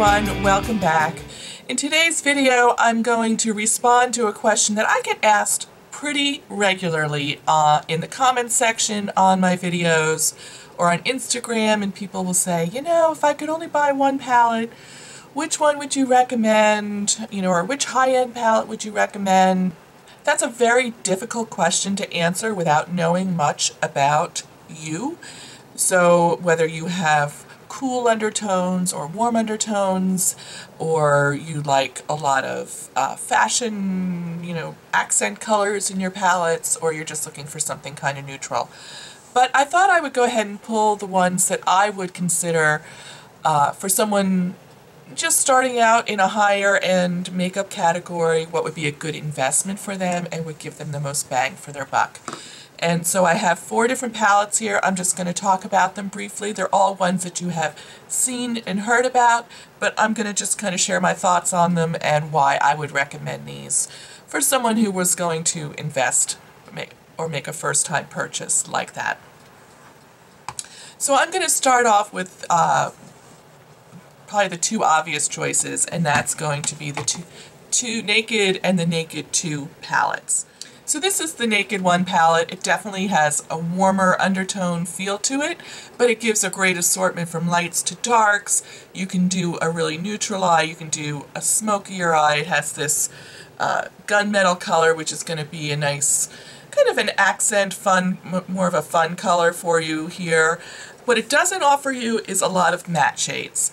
everyone, welcome back. In today's video I'm going to respond to a question that I get asked pretty regularly in the comments section on my videos or on Instagram, and people will say, you know, if I could only buy one palette, which one would you recommend, or which high-end palette would you recommend? That's a very difficult question to answer without knowing much about you. So whether you have cool undertones or warm undertones, or you like a lot of fashion, accent colors in your palettes, or you're just looking for something kind of neutral. But I thought I would go ahead and pull the ones that I would consider for someone just starting out in a higher end makeup category, what would be a good investment for them and would give them the most bang for their buck. And so I have 4 different palettes here. I'm just going to talk about them briefly. They're all ones that you have seen and heard about, but I'm going to just kind of share my thoughts on them and why I would recommend these for someone who was going to invest or make a first-time purchase like that. So I'm going to start off with probably the 2 obvious choices, and that's going to be the two Naked and the Naked 2 palettes. So this is the Naked 1 palette. It definitely has a warmer undertone feel to it, but it gives a great assortment from lights to darks. You can do a really neutral eye, you can do a smokier eye. It has this gunmetal color, which is going to be a nice, kind of an accent, fun, more of a fun color for you here. What it doesn't offer you is a lot of matte shades.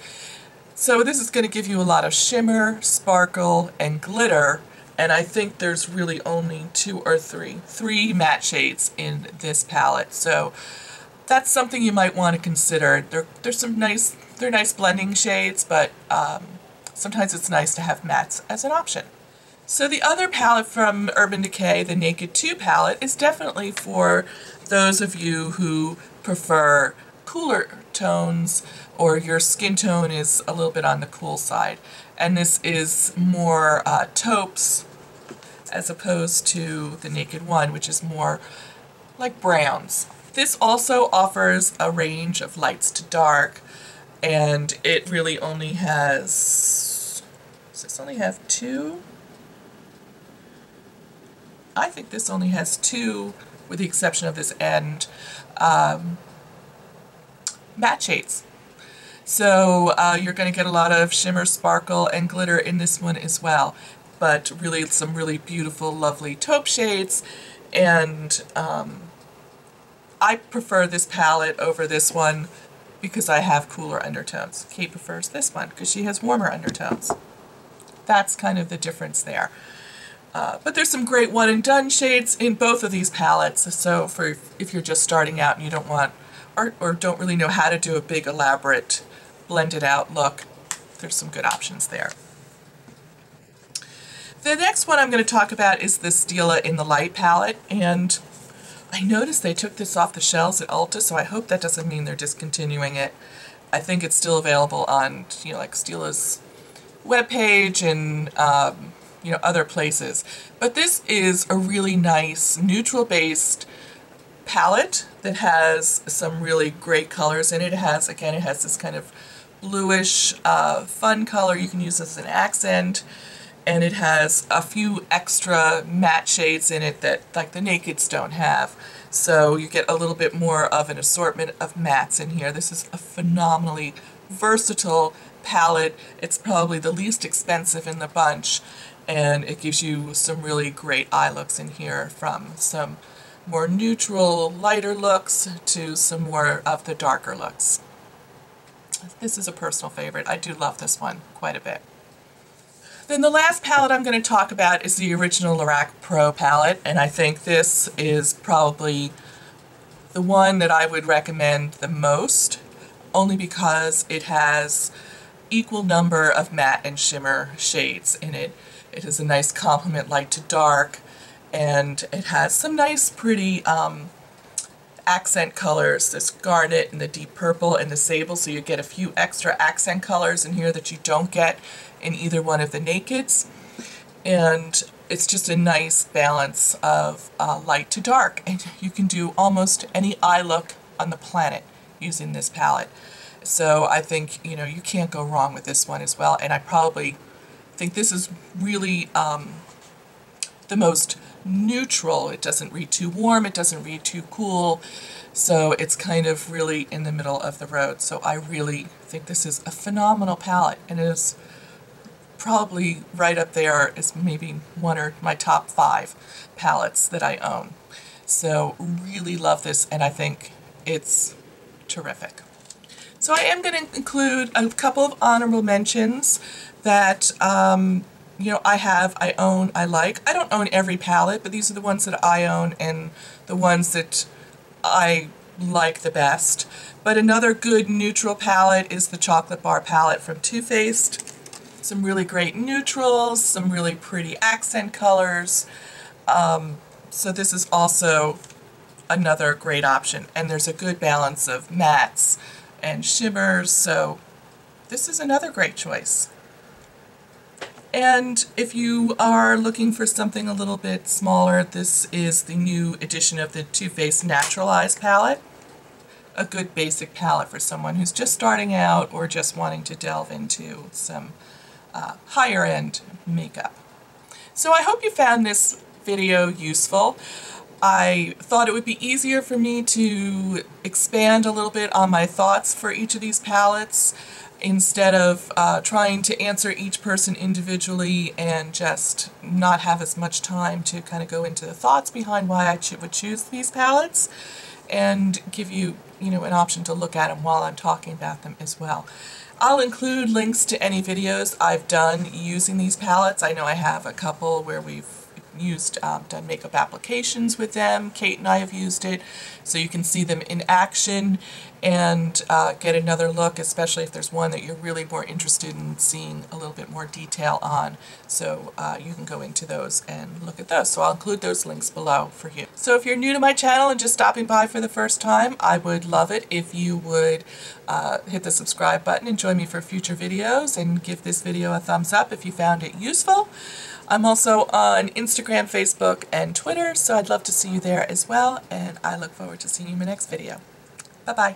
So this is going to give you a lot of shimmer, sparkle, and glitter. And I think there's really only 2 or 3 matte shades in this palette. So that's something you might want to consider. They're nice blending shades, but sometimes it's nice to have mattes as an option. So the other palette from Urban Decay, the Naked 2 palette, is definitely for those of you who prefer cooler tones or your skin tone is a little bit on the cool side. And this is more taupes as opposed to the Naked 1, which is more like browns. This also offers a range of lights to dark, and it really only has, does this only have 2? I think this only has 2, with the exception of this end, matte shades. So you're going to get a lot of shimmer, sparkle, and glitter in this one as well, but really some really beautiful, lovely taupe shades. And I prefer this palette over this one because I have cooler undertones. Kate prefers this one because she has warmer undertones. That's kind of the difference there. But there's some great one and done shades in both of these palettes, so for if you're just starting out and you don't want or don't really know how to do a big elaborate blended out look, there's some good options there. The next one I'm going to talk about is the Stila In the Light palette, and I noticed they took this off the shelves at Ulta, so I hope that doesn't mean they're discontinuing it. I think it's still available on, like Stila's webpage and other places. But this is a really nice neutral-based palette that has some really great colors in it. It has this kind of bluish, fun color you can use as an accent, and it has a few extra matte shades in it that like the Nakeds don't have. So you get a little bit more of an assortment of mattes in here. This is a phenomenally versatile palette. It's probably the least expensive in the bunch, and it gives you some really great eye looks in here, from some more neutral, lighter looks to some more of the darker looks. This is a personal favorite. I do love this one quite a bit. Then the last palette I'm going to talk about is the original Lorac Pro Palette, and I think this is probably the one that I would recommend the most, only because it has equal number of matte and shimmer shades in it. It has a nice complement light to dark, and it has some nice pretty accent colors, this garnet and the deep purple and the sable, so you get a few extra accent colors in here that you don't get in either one of the Nakeds. And it's just a nice balance of light to dark, and you can do almost any eye look on the planet using this palette. So I think, you know, you can't go wrong with this one as well. And I probably think this is really the most neutral. It doesn't read too warm, it doesn't read too cool, so it's kind of really in the middle of the road. So I really think this is a phenomenal palette, and it is probably right up there as maybe one of my top 5 palettes that I own. So really love this, and I think it's terrific. So I am going to include a couple of honorable mentions that you know, I own, I like. I don't own every palette, but these are the ones that I own and the ones that I like the best. But another good neutral palette is the Chocolate Bar palette from Too Faced. Some really great neutrals, some really pretty accent colors. So this is also another great option. And there's a good balance of mattes and shimmers, so this is another great choice. And if you are looking for something a little bit smaller, this is the new edition of the Too Faced Naturalized palette. A good basic palette for someone who's just starting out or just wanting to delve into some higher end makeup. So I hope you found this video useful. I thought it would be easier for me to expand a little bit on my thoughts for each of these palettes, instead of trying to answer each person individually and just not have as much time to kind of go into the thoughts behind why I would choose these palettes, and give you, you know, an option to look at them while I'm talking about them as well. I'll include links to any videos I've done using these palettes. I know I have a couple where we've used, done makeup applications with them. Kate and I have used it, so you can see them in action and get another look, especially if there's one that you're really more interested in seeing a little bit more detail on. So you can go into those and look at those. So I'll include those links below for you. So if you're new to my channel and just stopping by for the first time, I would love it if you would hit the subscribe button and join me for future videos, and give this video a thumbs up if you found it useful. I'm also on Instagram, Facebook, and Twitter, so I'd love to see you there as well, and I look forward to seeing you in my next video. Bye-bye.